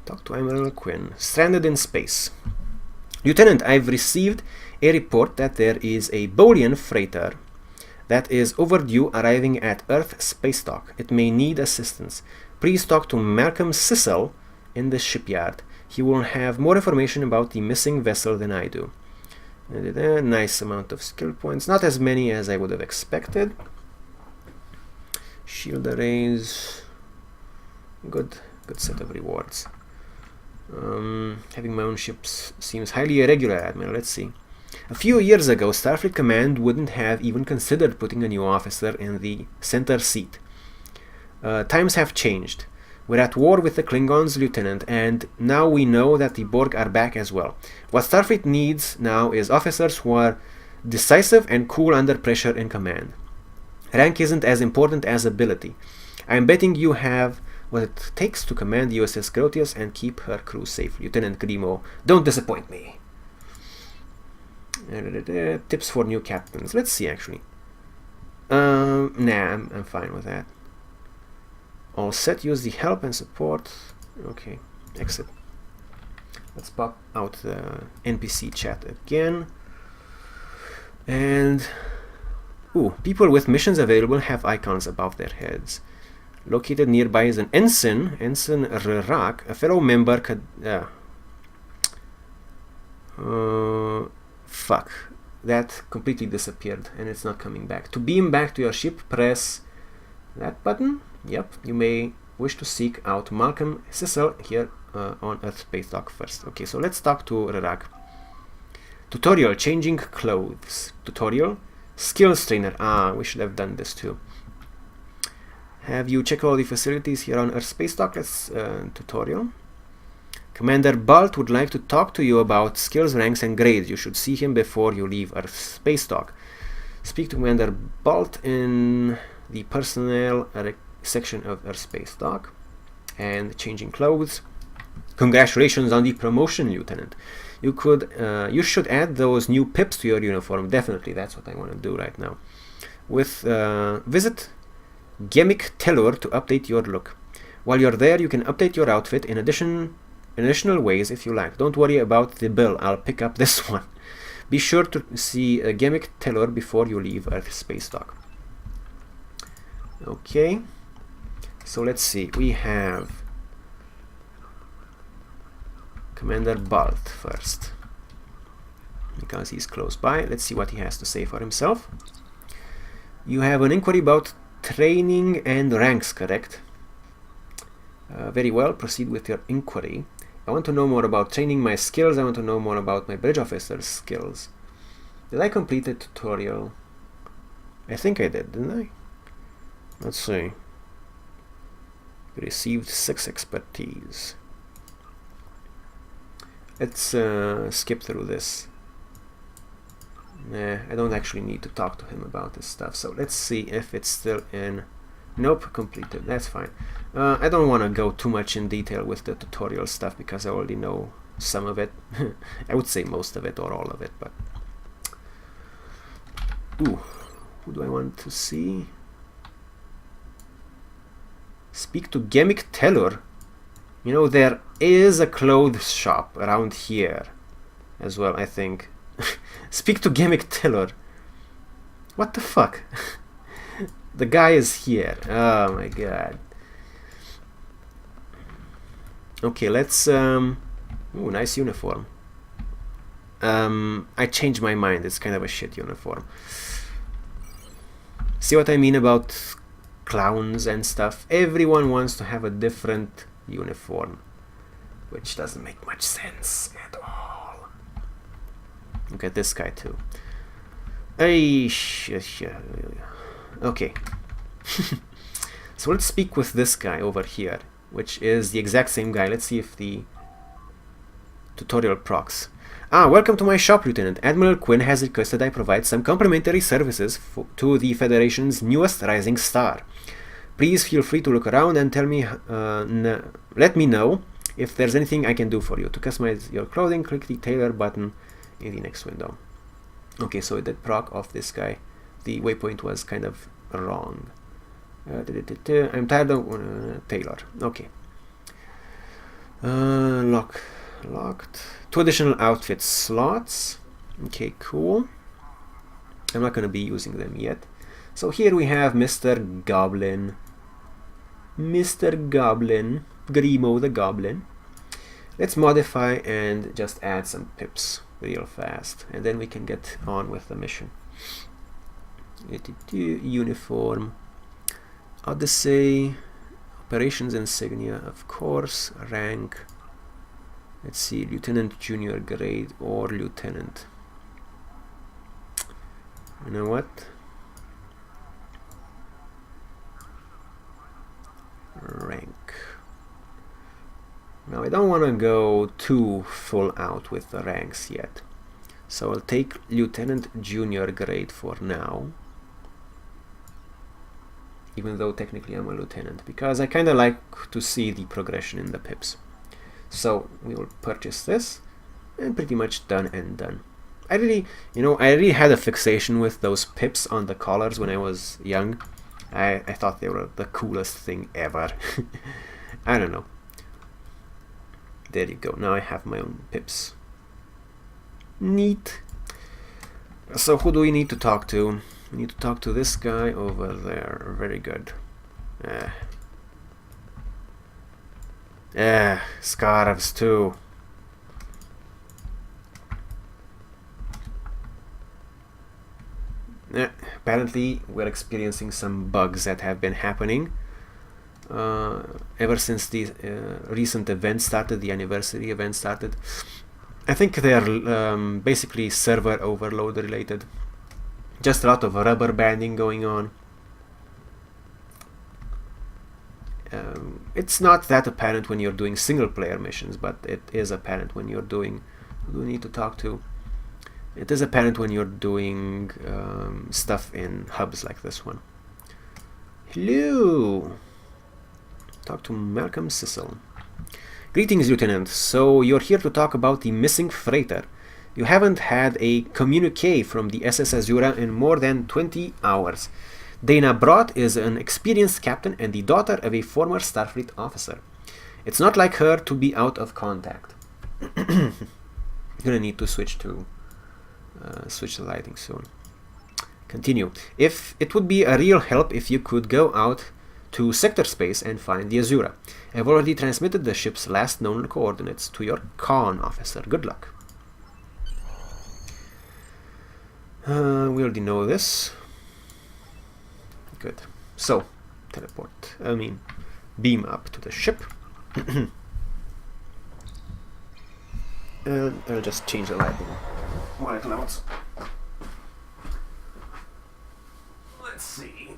Talk to Admiral Quinn. Stranded in space. Lieutenant, I've received a report that there is a Bolian freighter that is overdue arriving at Earth space dock. It may need assistance. Please talk to Malcolm Cecil in the shipyard. He will have more information about the missing vessel than I do. Nice amount of skill points. Not as many as I would have expected. Shield arrays. Good set of rewards. Having my own ships seems highly irregular, Admiral. Let's see. A few years ago, Starfleet Command wouldn't have even considered putting a new officer in the center seat. Times have changed. We're at war with the Klingons, Lieutenant, and now we know that the Borg are back as well. What Starfleet needs now is officers who are decisive and cool under pressure in command. Rank isn't as important as ability. I'm betting you have what it takes to command the USS Grotius and keep her crew safe. Lieutenant Grimo, don't disappoint me. Tips for new captains. Let's see, actually. Nah, I'm fine with that. All set. Use the help and support. Okay, exit. Let's pop out the NPC chat again. And people with missions available have icons above their heads. Located nearby is an ensign, Ensign Rerak, a fellow member. Fuck, that completely disappeared and it's not coming back. To beam back to your ship, press that button. Yep, you may wish to seek out Malcolm Cecil here on Earth Space Dock first. Okay, so let's talk to Rerak. Tutorial, changing clothes. Tutorial, skills trainer. We should have done this too. Have you checked all the facilities here on Earth Space Dock? Let's tutorial. Commander Balt would like to talk to you about skills, ranks, and grades. You should see him before you leave Earth Space Dock. Speak to Commander Balt in the personnel section of Earth Space Dock. And changing clothes. Congratulations on the promotion, Lieutenant. You should add those new pips to your uniform. Definitely, that's what I want to do right now. Visit Gemic Tellur to update your look. While you're there, you can update your outfit in additional ways if you like. Don't worry about the bill. I'll pick up this one. Be sure to see Gemic Tellur before you leave Earth Space Dock. Okay. So let's see. We have Commander Balt first, because he's close by. Let's see what he has to say for himself. You have an inquiry about training and ranks, correct? Very well, proceed with your inquiry. I want to know more about training, my skills. I want to know more about my bridge officer's skills. Did I complete the tutorial? I think I did, didn't I? Let's see. Received 6 expertise. Let's skip through this. Nah, I don't actually need to talk to him about this stuff. So let's see if it's still in. Nope, completed. That's fine. I don't want to go too much in detail with the tutorial stuff because I already know some of it. I would say most of it or all of it, but... Ooh, who do I want to see? Speak to Gemic Tellur. You know, there is a clothes shop around here as well, I think. Speak to Gemic Tellur. What the fuck? The guy is here. Oh my god. Okay, let's... Ooh, nice uniform. I changed my mind. It's kind of a shit uniform. See what I mean about clowns and stuff? Everyone wants to have a different uniform, which doesn't make much sense at all. Look at this guy too. Okay. So let's speak with this guy over here, which is the exact same guy. Let's see if the tutorial procs. Welcome to my shop, Lieutenant. Admiral Quinn has requested I provide some complimentary services to the Federation's newest rising star. Please feel free to look around and tell me, let me know if there's anything I can do for you. To customize your clothing, click the tailor button in the next window. Okay, so it did proc off this guy. The waypoint was kind of wrong. I'm tired of tailor. Okay. Locked. 2 additional outfit slots. Okay, cool. I'm not going to be using them yet. So here we have Mr. Goblin. Mr. Goblin. Grimo the Goblin. Let's modify and just add some pips real fast. And then we can get on with the mission. Uniform. Odyssey. Operations insignia, of course. Rank. Let's see, Lieutenant Junior grade or Lieutenant. You know what? Rank. Now I don't want to go too full out with the ranks yet. So I'll take Lieutenant Junior grade for now. Even though technically I'm a lieutenant, because I kind of like to see the progression in the pips. So we will purchase this, and pretty much done and done. I really had a fixation with those pips on the collars when I was young. I thought they were the coolest thing ever. I don't know. There you go. Now I have my own pips. Neat. So who do we need to talk to? We need to talk to this guy over there. Very good. Scarves too. Apparently we're experiencing some bugs that have been happening ever since the recent event started, the anniversary event started. I think they are basically server overload related. Just a lot of rubber banding going on. It's not that apparent when you're doing single player missions, but it is apparent when you're doing... Who do we need to talk to? It is apparent when you're doing stuff in hubs like this one. Hello! Talk to Malcolm Cecil. Greetings, Lieutenant. So you're here to talk about the missing freighter. You haven't had a communique from the SS Azura in more than 20 hours. Dana Brott is an experienced captain and the daughter of a former Starfleet officer. It's not like her to be out of contact. Gonna need to switch the lighting soon. Continue. If it would be a real help if you could go out to sector space and find the Azura. I've already transmitted the ship's last known coordinates to your con officer. Good luck. We already know this. Good. So, beam up to the ship. And I'll just change the lighting. White clouds. Let's see.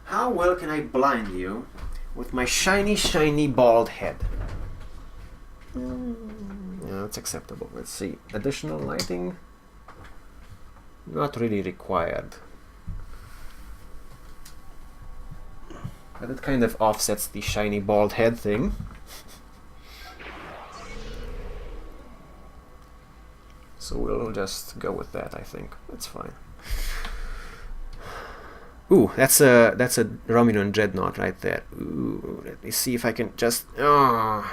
How well can I blind you with my shiny, shiny bald head? Yeah, that's acceptable. Let's see. Additional lighting? Not really required. But it kind of offsets the shiny bald head thing. So we'll just go with that, I think. That's fine. Ooh, that's a Romulan dreadnought right there. Ooh, let me see if I can just... out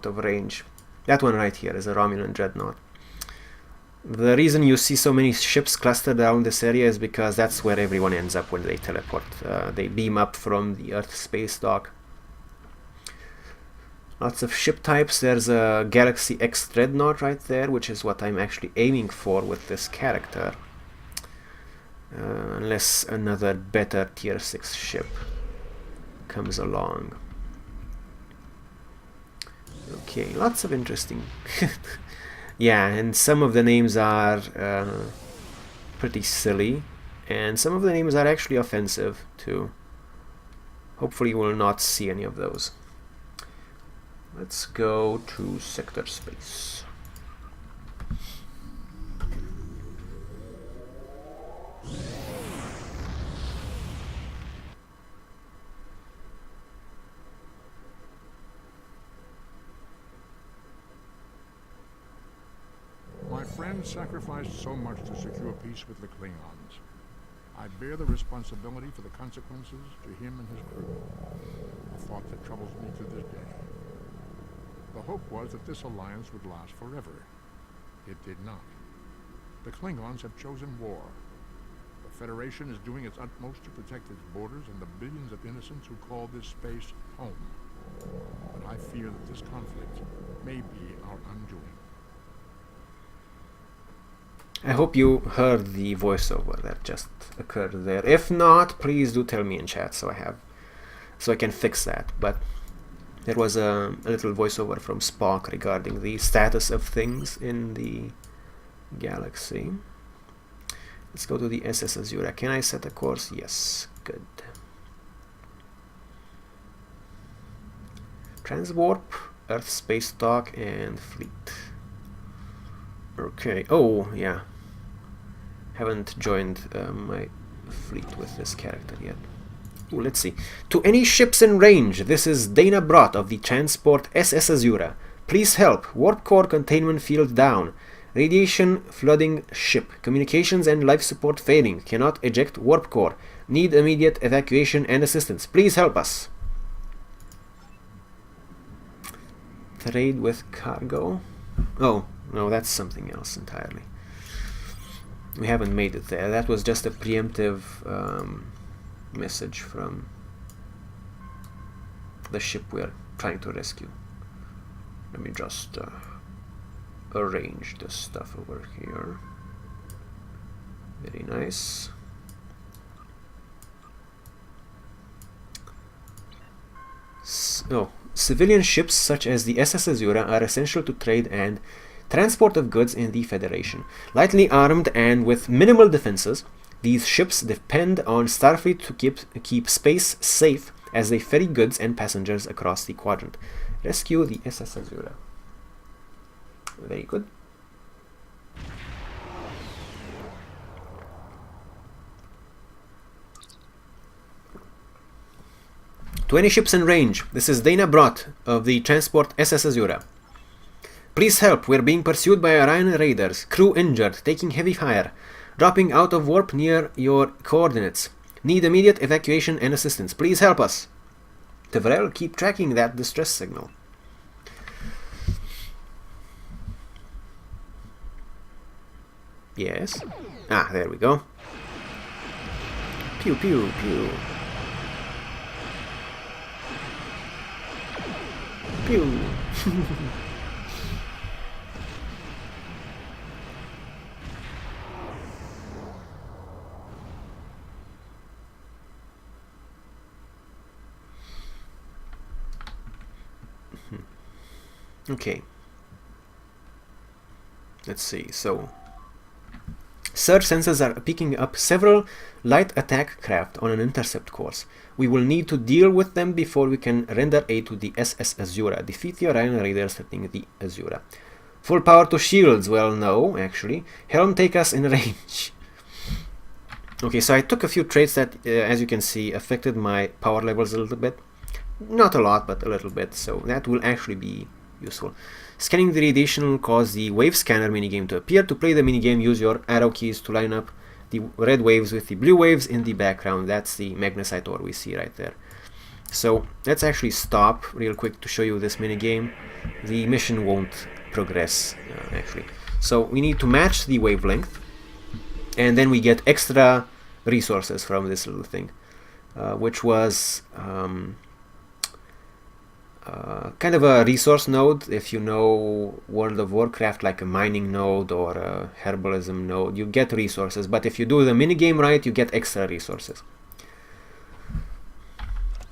of range. That one right here is a Romulan dreadnought. The reason you see so many ships clustered around this area is because that's where everyone ends up when they teleport. They beam up from the Earth space dock. Lots of ship types. There's a Galaxy X dreadnought right there, which is what I'm actually aiming for with this character. Unless another better tier 6 ship comes along. Okay, lots of interesting... Yeah, and some of the names are pretty silly, and some of the names are actually offensive too. Hopefully we'll not see any of those. Let's go to sector space. My friends sacrificed so much to secure peace with the Klingons. I bear the responsibility for the consequences to him and his crew. A thought that troubles me to this day. The hope was that this alliance would last forever. It did not. The Klingons have chosen war. The Federation is doing its utmost to protect its borders and the billions of innocents who call this space home. But I fear that this conflict may be our undoing. I hope you heard the voiceover that just occurred there. If not, please do tell me in chat so I can fix that. But there was a little voiceover from Spock regarding the status of things in the galaxy. Let's go to the SS Azura. Can I set a course? Yes. Good. Transwarp, Earth Space Dock, and Fleet. Okay. Oh, yeah. Haven't joined my fleet with this character yet. Ooh, let's see. To any ships in range, this is Dana Brott of the transport SS Azura. Please help. Warp core containment field down. Radiation flooding ship. Communications and life support failing. Cannot eject warp core. Need immediate evacuation and assistance. Please help us. Trade with cargo. Oh, no, that's something else entirely. We haven't made it there. That was just a preemptive message from the ship we're trying to rescue. Let me just arrange this stuff over here. Very nice. Civilian ships such as the SS Azura are essential to trade and transport of goods in the Federation. Lightly armed and with minimal defenses, these ships depend on Starfleet to keep space safe as they ferry goods and passengers across the quadrant. Rescue the SS Azura. Very good. To any ships in range, this is Dana Brott of the transport SS Azura. Please help, we're being pursued by Orion raiders. Crew injured, taking heavy fire. Dropping out of warp near your coordinates. Need immediate evacuation and assistance. Please help us. Tevrel, keep tracking that distress signal. Yes. Ah, there we go. Pew, pew, pew. Pew. Okay. Let's see. So, search sensors are picking up several light attack craft on an intercept course. We will need to deal with them before we can render aid to the SS Azura. Defeat the Orion raiders threatening the Azura. Full power to shields. Well, no, actually. Helm, take us in range. Okay, so I took a few traits that, as you can see, affected my power levels a little bit. Not a lot, but a little bit. So that will actually be useful. Scanning the radiation will cause the wave scanner minigame to appear. To play the minigame, use your arrow keys to line up the red waves with the blue waves in the background. That's the magnesite ore we see right there. So let's actually stop real quick to show you this minigame. The mission won't progress actually. So we need to match the wavelength, and then we get extra resources from this little thing, which was kind of a resource node. If you know World of Warcraft, like a mining node or a herbalism node, you get resources, but if you do the minigame right, you get extra resources.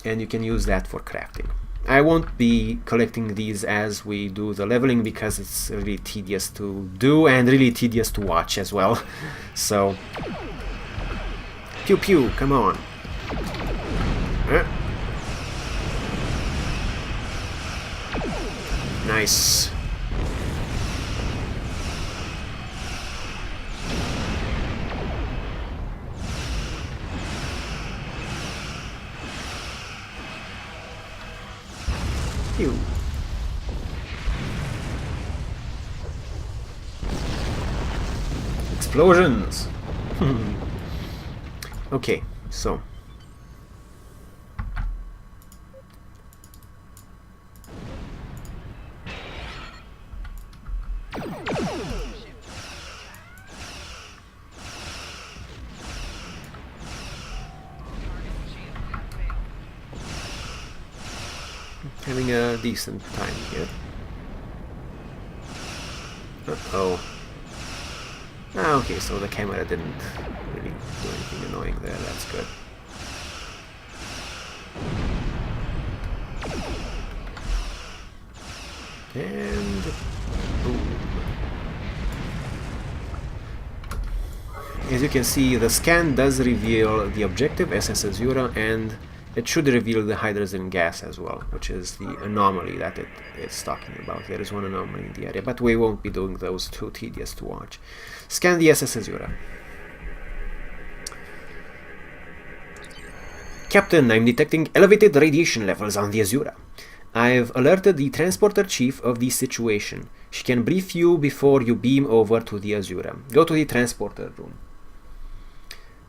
And you can use that for crafting. I won't be collecting these as we do the leveling because it's really tedious to do and really tedious to watch as well. So, pew pew, come on. Nice. Pew. Explosions. Okay, so having a decent time here. Uh-oh. Ah, okay, so the camera didn't really do anything annoying there, that's good. And boom. As you can see, the scan does reveal the objective, SS Azura, and it should reveal the hydrogen gas as well, which is the anomaly that it is talking about. There is one anomaly in the area, but we won't be doing those, too tedious to watch. Scan the SS Azura. Captain, I'm detecting elevated radiation levels on the Azura. I've alerted the transporter chief of the situation. She can brief you before you beam over to the Azura. Go to the transporter room.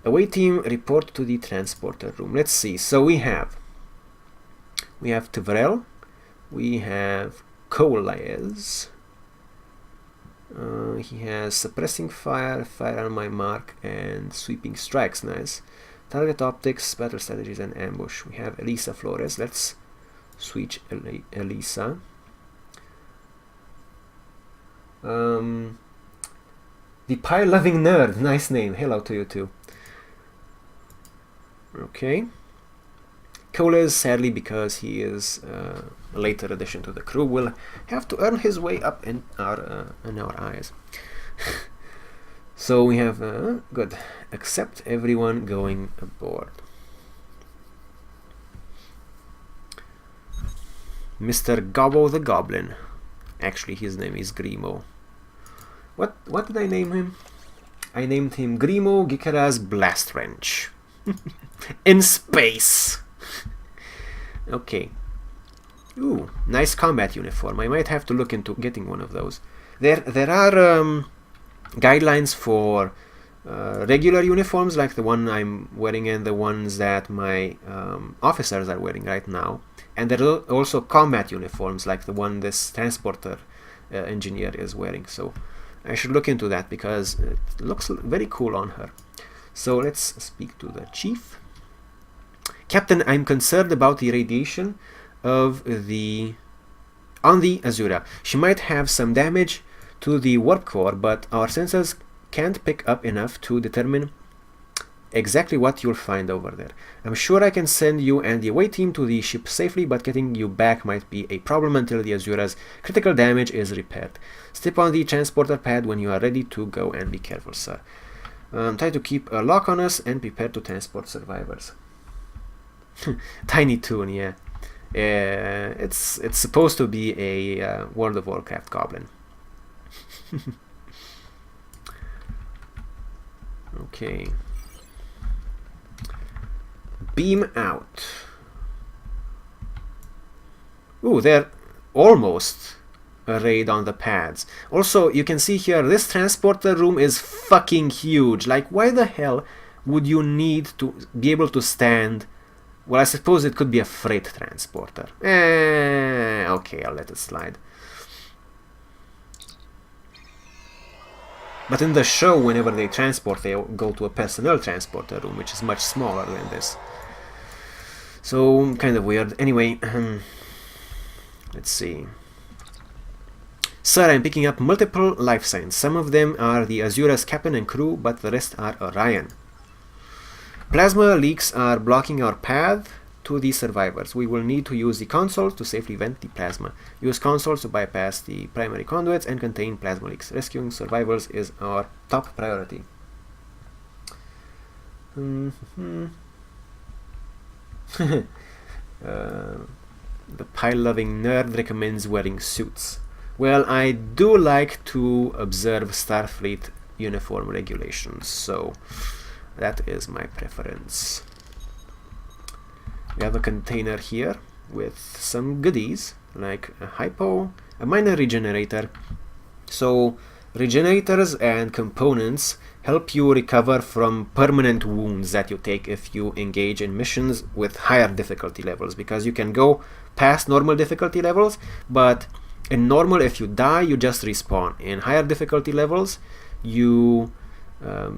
Away team, report to the transporter room. Let's see. So we have Tvrel, we have Koles. He has suppressing fire, fire on my mark, and sweeping strikes. Nice. Target optics, battle strategies, and ambush. We have Elisa Flores. Let's switch Elisa. The pie-loving nerd. Nice name. Hello to you too. Okay. Koles, sadly, because he is a later addition to the crew, will have to earn his way up in our eyes. So we have good. Accept everyone going aboard. Mr. Gobbo the Goblin. Actually, his name is Grimo. What did I name him? I named him Grimo Gikara's Blast Wrench. In space. Okay. Ooh, nice combat uniform. I might have to look into getting one of those. There are guidelines for regular uniforms like the one I'm wearing and the ones that my officers are wearing right now. And there are also combat uniforms like the one this transporter engineer is wearing. So I should look into that because it looks very cool on her. So let's speak to the chief. Captain, I'm concerned about the radiation on the Azura. She might have some damage to the warp core, but our sensors can't pick up enough to determine exactly what you'll find over there. I'm sure I can send you and the away team to the ship safely, but getting you back might be a problem until the Azura's critical damage is repaired. Step on the transporter pad when you are ready to go, and be careful, sir. Try to keep a lock on us and prepare to transport survivors. Tiny Toon, yeah. It's supposed to be a World of Warcraft goblin. Okay. Beam out. Ooh, they're almost a raid on the pads. Also, you can see here, this transporter room is fucking huge. Like, why the hell would you need to be able to stand? Well, I suppose it could be a freight transporter. Okay, I'll let it slide. But in the show, whenever they transport, they go to a personnel transporter room, which is much smaller than this. So, kind of weird. Anyway, let's see. Sir, I'm picking up multiple life signs. Some of them are the Azura's captain and crew, but the rest are Orion. Plasma leaks are blocking our path to the survivors. We will need to use the consoles to safely vent the plasma. Use consoles to bypass the primary conduits and contain plasma leaks. Rescuing survivors is our top priority. The pile-loving nerd recommends wearing suits. Well, I do like to observe Starfleet uniform regulations, so that is my preference. We have a container here with some goodies, like a hypo, a minor regenerator. So Regenerators and components help you recover from permanent wounds that you take if you engage in missions with higher difficulty levels, because you can go past normal difficulty levels, but in normal, if you die, you just respawn. In higher difficulty levels, you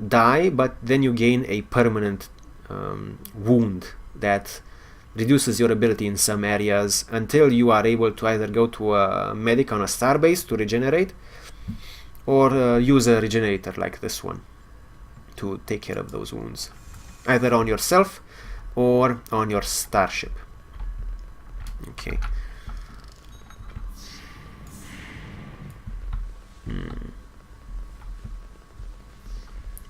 die, but then you gain a permanent wound that reduces your ability in some areas until you are able to either go to a medic on a starbase to regenerate, or use a regenerator like this one to take care of those wounds, either on yourself or on your starship. Okay.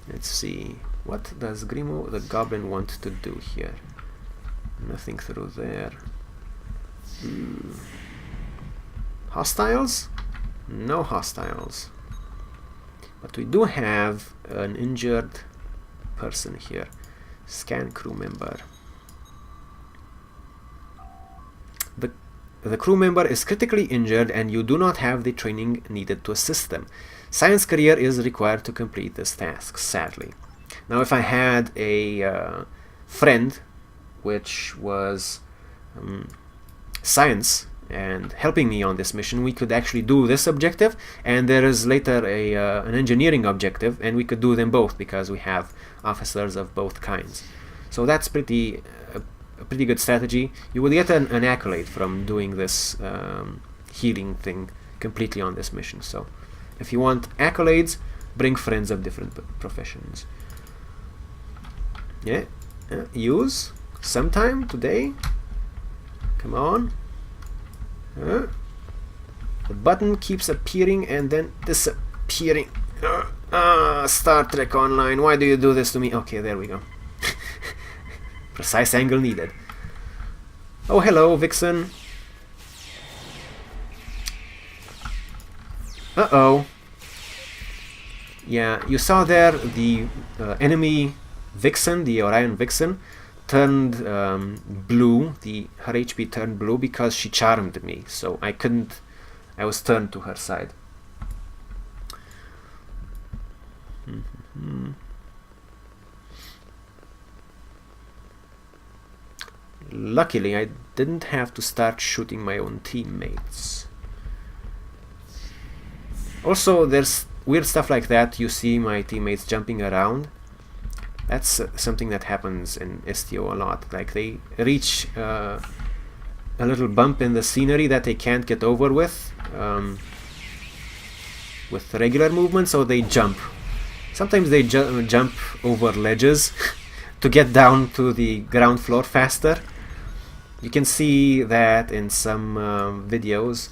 Let's see. What does Grimo the Goblin want to do here? Nothing through there. Hostiles? No hostiles. But we do have an injured person here. Scan crew member. The crew member is critically injured and you do not have the training needed to assist them. Science career is required to complete this task, sadly. Now, if I had a friend which was science and helping me on this mission, we could actually do this objective, and there is later an engineering objective, and we could do them both because we have officers of both kinds. So that's a pretty good strategy. You will get an accolade from doing this healing thing completely on this mission. So if you want accolades, bring friends of different professions. Yeah, use sometime today. Come on. The button keeps appearing and then disappearing. Star Trek Online, why do you do this to me? Okay, there we go. Precise angle needed. Oh, hello, Vixen. Uh-oh. Yeah, you saw there the enemy Vixen, the Orion Vixen, turned blue. Her HP turned blue because she charmed me, so I was turned to her side. Luckily, I didn't have to start shooting my own teammates. Also, there's weird stuff like that. You see my teammates jumping around. That's something that happens in STO a lot. Like, they reach a little bump in the scenery that they can't get over with regular movement, so they jump. Sometimes they jump over ledges to get down to the ground floor faster. You can see that in some videos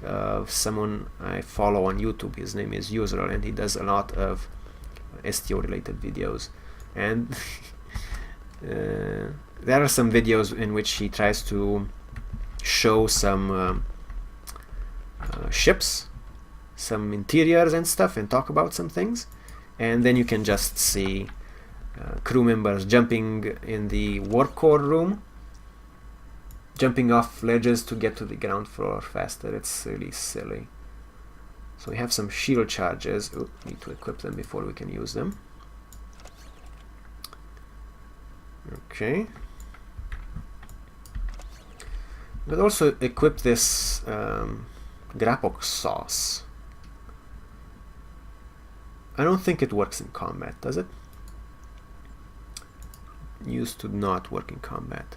of someone I follow on YouTube. His name is User, and he does a lot of STO related videos. And there are some videos in which he tries to show some ships, some interiors and stuff, and talk about some things. And then you can just see crew members jumping in the warp core room, jumping off ledges to get to the ground floor faster. It's really silly. So we have some shield charges. Ooh, need to equip them before we can use them. Okay. We'll also equip this Grapok sauce. I don't think it works in combat, does it? Used to not work in combat.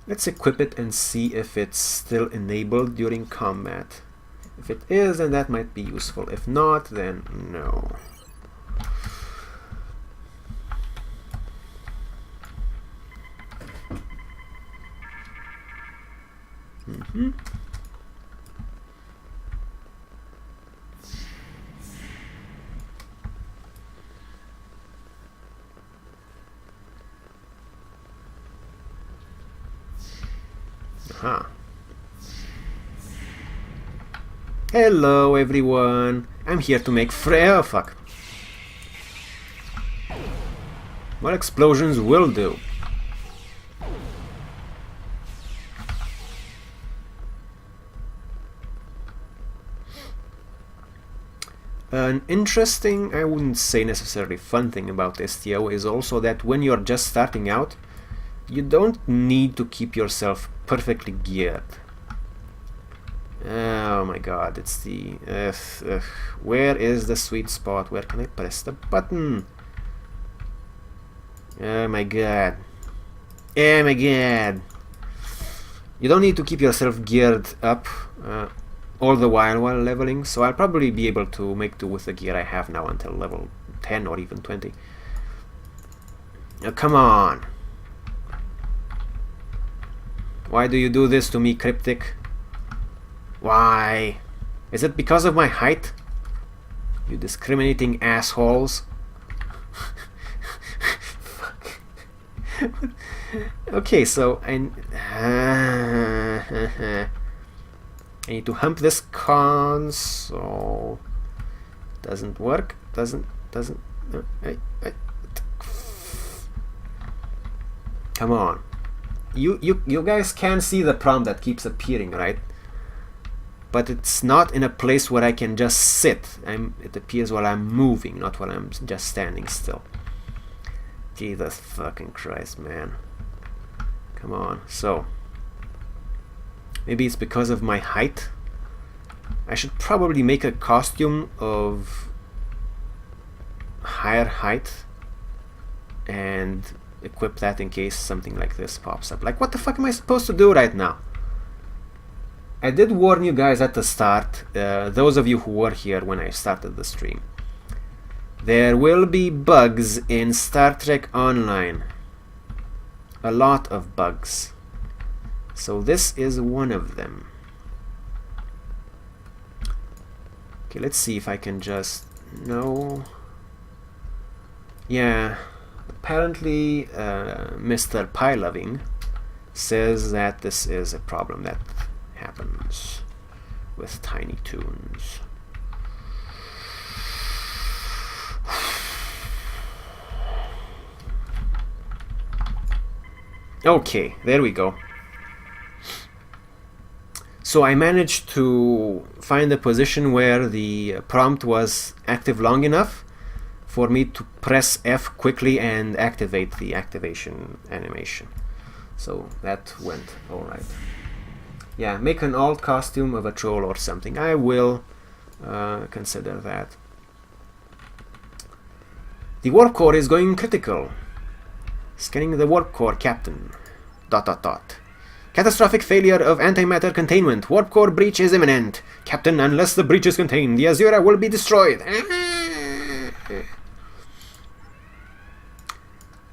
Let's equip it and see if it's still enabled during combat. If it is, then that might be useful. If not, then no. Aha. Hello everyone, I'm here to make oh fuck. What explosions will do? An interesting, I wouldn't say necessarily fun thing about STO is also that when you're just starting out, you don't need to keep yourself perfectly geared. Oh my god, it's the... where is the sweet spot? Where can I press the button? Oh my god. Oh my god. You don't need to keep yourself geared up all the while leveling, so I'll probably be able to make do with the gear I have now until level 10 or even 20. Now, come on. Why do you do this to me, Cryptic? Why? Is it because of my height? You discriminating assholes. Fuck. Okay, so I need to hump this console. Doesn't work. Doesn't. Come on. You guys can see the prompt that keeps appearing, right? But it's not in a place where I can just sit. It appears while I'm moving, not while I'm just standing still. Jesus fucking Christ, man. Come on. So, maybe it's because of my height. I should probably make a costume of higher height and equip that in case something like this pops up. Like, what the fuck am I supposed to do right now? I did warn you guys at the start, those of you who were here when I started the stream. There will be bugs in Star Trek Online. A lot of bugs. So this is one of them. Okay, let's see if I can just... No. Yeah. Apparently, Mr. Pie-Loving says that this is a problem that happens with Tiny Toons. Okay, there we go. So I managed to find a position where the prompt was active long enough for me to press F quickly and activate the activation animation. So that went alright. Yeah, make an alt costume of a troll or something. I will consider that. The warp core is going critical. Scanning the warp core, Captain. ... Catastrophic failure of antimatter containment. Warp core breach is imminent. Captain, unless the breach is contained, the Azura will be destroyed.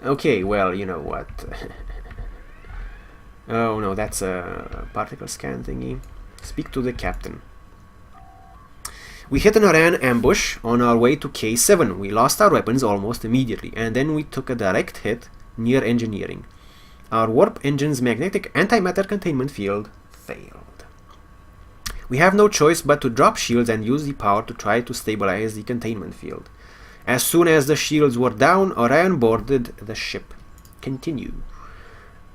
Okay, well, you know what. Oh no, that's a particle scan thingy. Speak to the captain. We hit an Oran ambush on our way to K7. We lost our weapons almost immediately, and then we took a direct hit near engineering. Our warp engine's magnetic antimatter containment field failed. We have no choice but to drop shields and use the power to try to stabilize the containment field. As soon as the shields were down, Orion boarded the ship. Continue.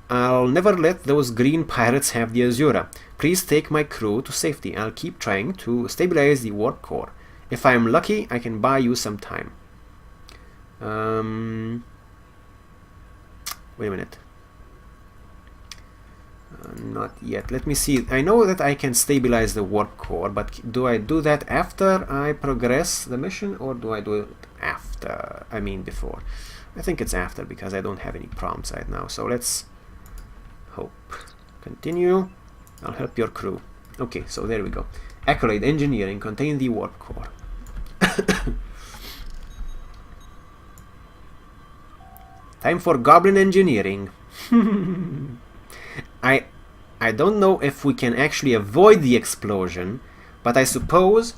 I'll never let those green pirates have the Azura. Please take my crew to safety. I'll keep trying to stabilize the warp core. If I'm lucky, I can buy you some time. Wait a minute. Not yet. Let me see. I know that I can stabilize the warp core, but do I do that after I progress the mission, or do I do it after? I mean before. I think it's after, because I don't have any prompts right now. So let's hope. Continue. I'll help your crew. Okay, so there we go. Accolade Engineering, contain the warp core. Time for Goblin Engineering. I don't know if we can actually avoid the explosion, but I suppose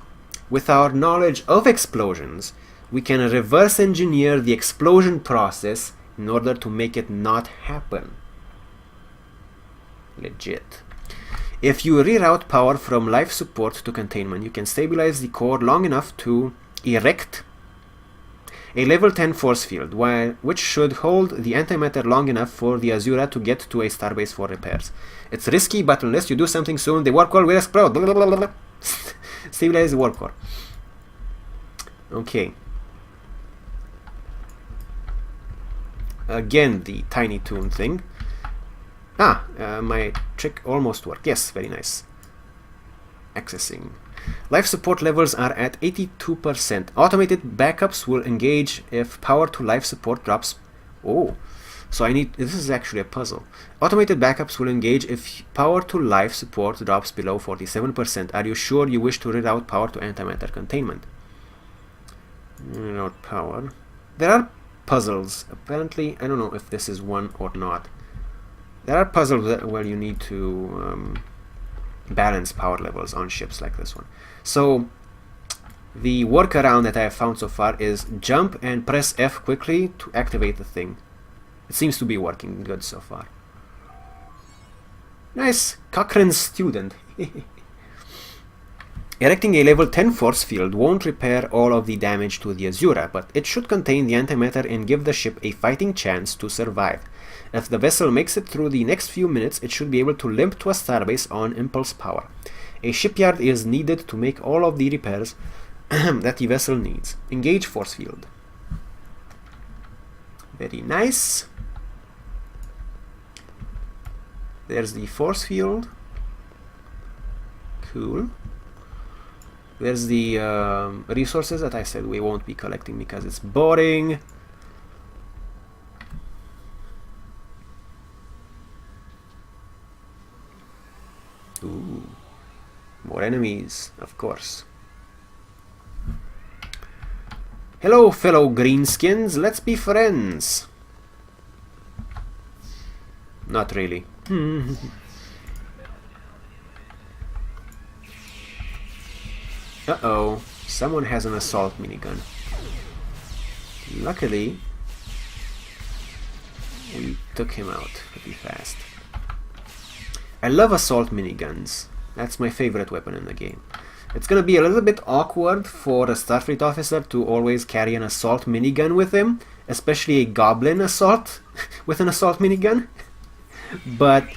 with our knowledge of explosions, we can reverse engineer the explosion process in order to make it not happen. Legit. If you reroute power from life support to containment, you can stabilize the core long enough to erect a level 10 force field, which should hold the antimatter long enough for the Azura to get to a starbase for repairs. It's risky, but unless you do something soon, the warp core will explode. Stabilize the warp core. Okay. Again, the Tiny Toon thing. My trick almost worked. Yes, very nice. Accessing. Life support levels are at 82%. Automated backups will engage if power to life support drops. Oh, so this is actually a puzzle. Automated backups will engage if power to life support drops below 47%. Are you sure you wish to reroute power to antimatter containment? Reroute power. There are puzzles. Apparently, I don't know if this is one or not. There are puzzles where you need to balance power levels on ships like this one. So the workaround that I have found so far is jump and press F quickly to activate the thing. It seems to be working good so far. Nice! Cochrane's student. Erecting a level 10 force field won't repair all of the damage to the Azura, but it should contain the antimatter and give the ship a fighting chance to survive. If the vessel makes it through the next few minutes, it should be able to limp to a starbase on impulse power. A shipyard is needed to make all of the repairs that the vessel needs. Engage force field. Very nice. There's the force field. Cool. There's the resources that I said we won't be collecting because it's boring. Ooh, more enemies, of course. Hello, fellow greenskins, let's be friends. Not really. Uh-oh, someone has an assault minigun. Luckily, we took him out pretty fast. I love assault miniguns. That's my favorite weapon in the game. It's gonna be a little bit awkward for a Starfleet officer to always carry an assault minigun with him, especially a Goblin assault with an assault minigun. But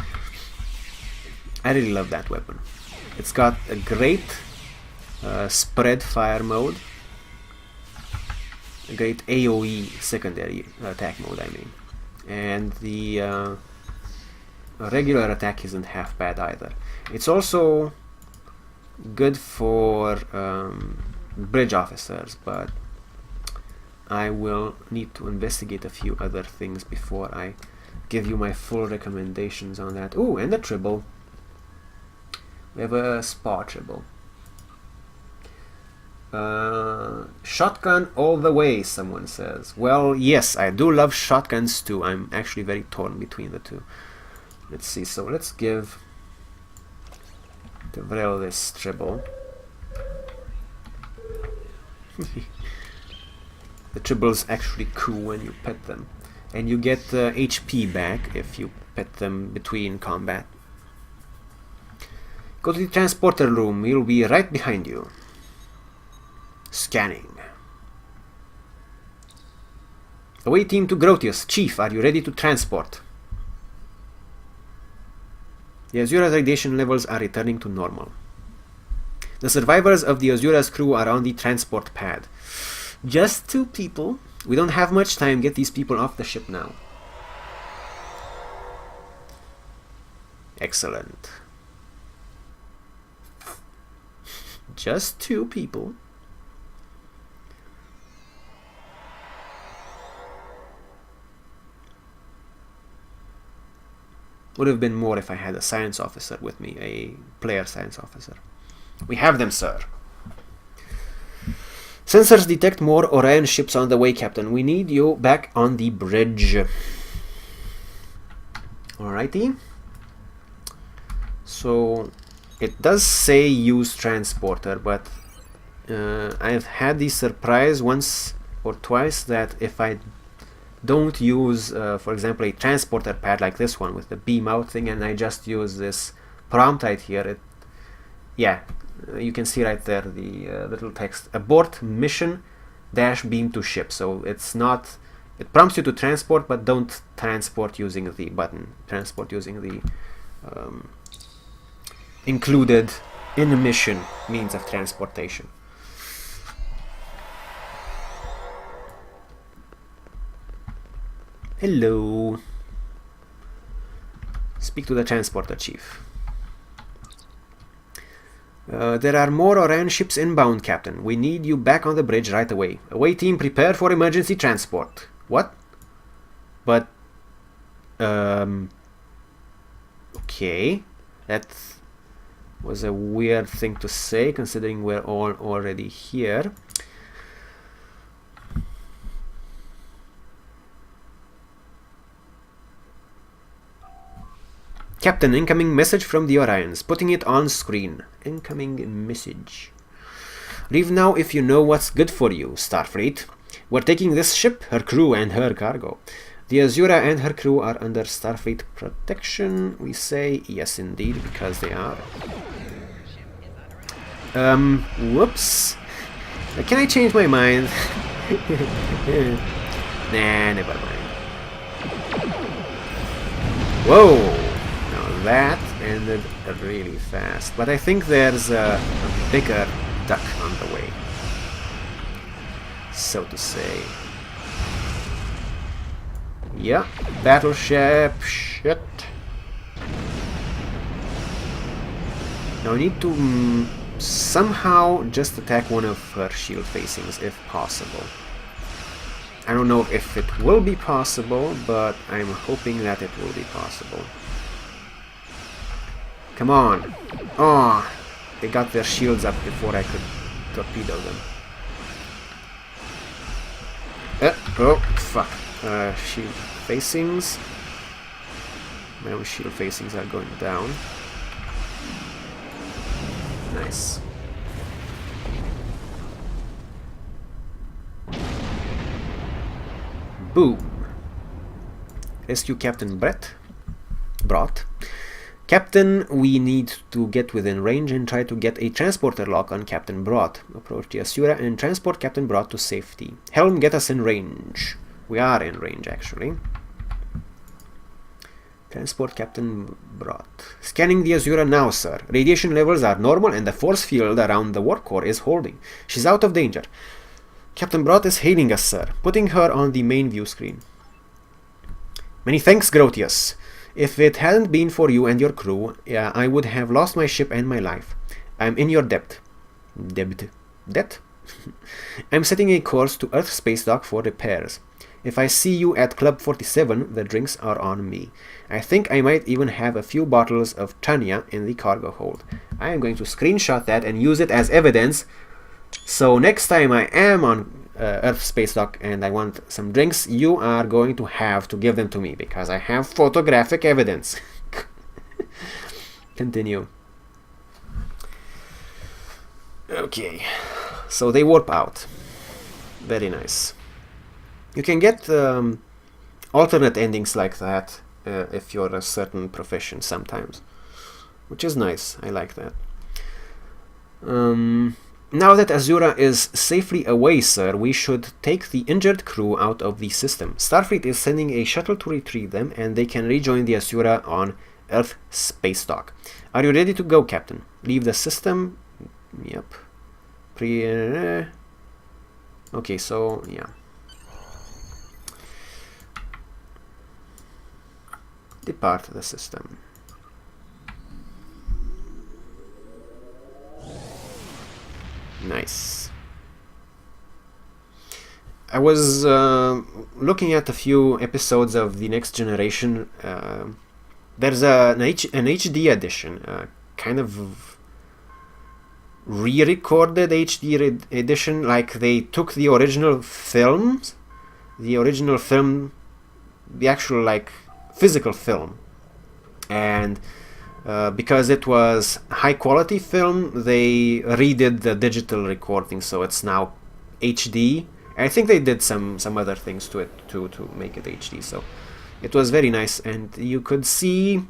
I really love that weapon. It's got a great spread fire mode, a great AoE secondary attack mode, I mean, and the regular attack isn't half bad either. It's also good for bridge officers, but I will need to investigate a few other things before I give you my full recommendations on that. Oh, and a tribble. We have a spa tribble. Shotgun all the way, someone says. Well, yes, I do love shotguns too. I'm actually very torn between the two. Let's see, so let's give Devrel this tribble. The tribbles actually cool when you pet them. And you get HP back if you pet them between combat. Go to the transporter room, we'll be right behind you. Scanning. Away team to Grotius. Chief, are you ready to transport? The Azura's radiation levels are returning to normal. The survivors of the Azura's crew are on the transport pad. Just 2 people. We don't have much time. Get these people off the ship now. Excellent. Just 2 people. Would have been more if I had a science officer with me, a player science officer. We have them, sir. Sensors detect more Orion ships on the way, Captain. We need you back on the bridge. Alrighty. So, it does say use transporter, but I've had the surprise once or twice that if I don't use, for example, a transporter pad like this one with the beam out thing, and I just use this prompt right here, you can see right there the little text, abort mission dash beam to ship. So it's not, it prompts you to transport, but don't transport using the button, transport using the included in the mission means of transportation. Hello. Speak to the transporter chief. There are more Orion ships inbound, Captain. We need you back on the bridge right away. Away team, prepare for emergency transport. What? But... okay. That was a weird thing to say, considering we're all already here. Captain, incoming message from the Orions. Putting it on screen. Incoming message. Leave now if you know what's good for you, Starfleet. We're taking this ship, her crew, and her cargo. The Azura and her crew are under Starfleet protection. We say yes indeed, because they are. Whoops. Can I change my mind? Nah, never mind. Whoa! That ended really fast, but I think there's a bigger duck on the way, so to say. Yeah, battleship, shit. Now I need to somehow just attack one of her shield facings if possible. I don't know if it will be possible, but I'm hoping that it will be possible. Come on! Oh, they got their shields up before I could torpedo them. Oh, fuck. Shield facings. My own shield facings are going down. Nice. Boom. Rescue Captain Brott. Captain, we need to get within range and try to get a transporter lock on Captain Brott. Approach the Asura and transport Captain Brott to safety. Helm, get us in range. We are in range, actually. Transport Captain Brott. Scanning the Azura now, sir. Radiation levels are normal and the force field around the warp core is holding. She's out of danger. Captain Brott is hailing us, sir. Putting her on the main view screen. Many thanks, Grotius. If it hadn't been for you and your crew, I would have lost my ship and my life. I'm in your debt. Debt? I'm setting a course to Earth Space Dock for repairs. If I see you at Club 47, the drinks are on me. I think I might even have a few bottles of Tanya in the cargo hold. I am going to screenshot that and use it as evidence. So next time I am on Earth Space Dock and I want some drinks, you are going to have to give them to me because I have photographic evidence. Continue. Okay, so they warp out. Very nice. You can get alternate endings like that if you're a certain profession sometimes, which is nice. I like that. Now that Azura is safely away, sir, we should take the injured crew out of the system. Starfleet is sending a shuttle to retrieve them, and they can rejoin the Azura on Earth Space Dock. Are you ready to go, Captain? Leave the system. Yep. Okay, so, yeah. Depart the system. Nice. I was looking at a few episodes of The Next Generation. There's an HD edition, kind of re-recorded HD edition, like they took the original films, the actual like physical film, and because it was high quality film, they redid the digital recording, so it's now HD. I think they did some other things to it too to make it HD, so it was very nice, and you could see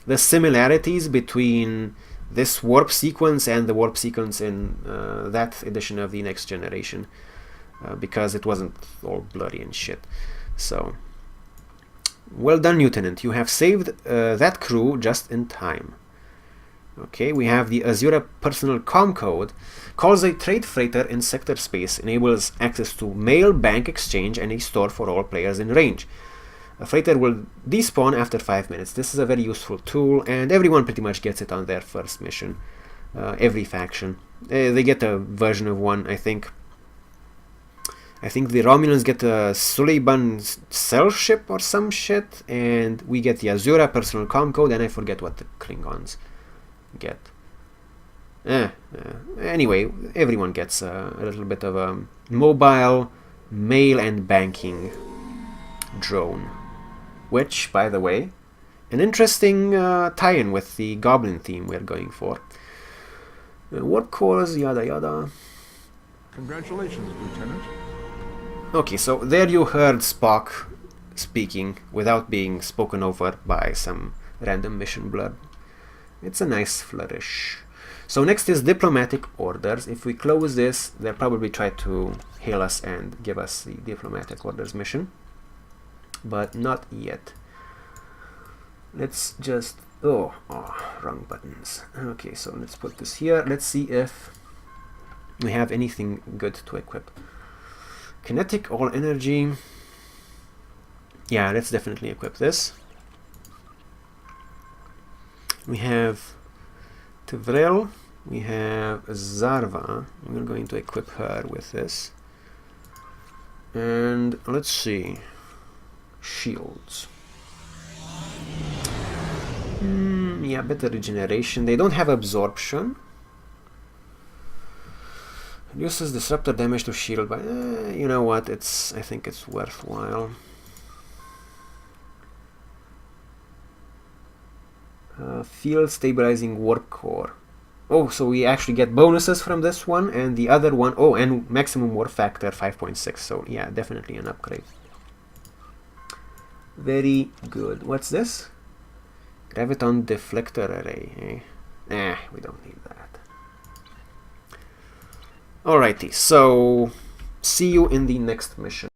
the similarities between this warp sequence and the warp sequence in that edition of The Next Generation, because it wasn't all blurry and shit. So well done, Lieutenant. You have saved that crew just in time. Okay, we have the Azura personal comm code. Calls a trade freighter in sector space. Enables access to mail, bank exchange, and a store for all players in range. A freighter will despawn after 5 minutes. This is a very useful tool, and everyone pretty much gets it on their first mission. Every faction. They get a version of one, I think. I think the Romulans get a Suleiman cell ship or some shit, and we get the Azura personal comm code, and I forget what the Klingons get. Anyway, everyone gets a little bit of a mobile mail and banking drone, which, by the way, an interesting tie-in with the Goblin theme we're going for. Warp cores, yada yada. Congratulations, Lieutenant. Okay, so there you heard Spock speaking without being spoken over by some random mission blurb. It's a nice flourish. So next is diplomatic orders. If we close this, they'll probably try to hail us and give us the diplomatic orders mission, but not yet. Let's just wrong buttons. Okay, so let's put this here. Let's see if we have anything good to equip. Kinetic, all energy. Yeah, let's definitely equip this. We have Tivrel, we have Zarva. We're going to equip her with this. And let's see. Shields. Yeah, better regeneration. They don't have absorption. Reduces disruptor damage to shield by you know what, I think it's worthwhile. Field stabilizing warp core. Oh, so we actually get bonuses from this one, and the other one, and maximum warp factor 5.6. So yeah, definitely an upgrade. Very good. What's this? Graviton deflector array. We don't need that. Alrighty, so see you in the next mission.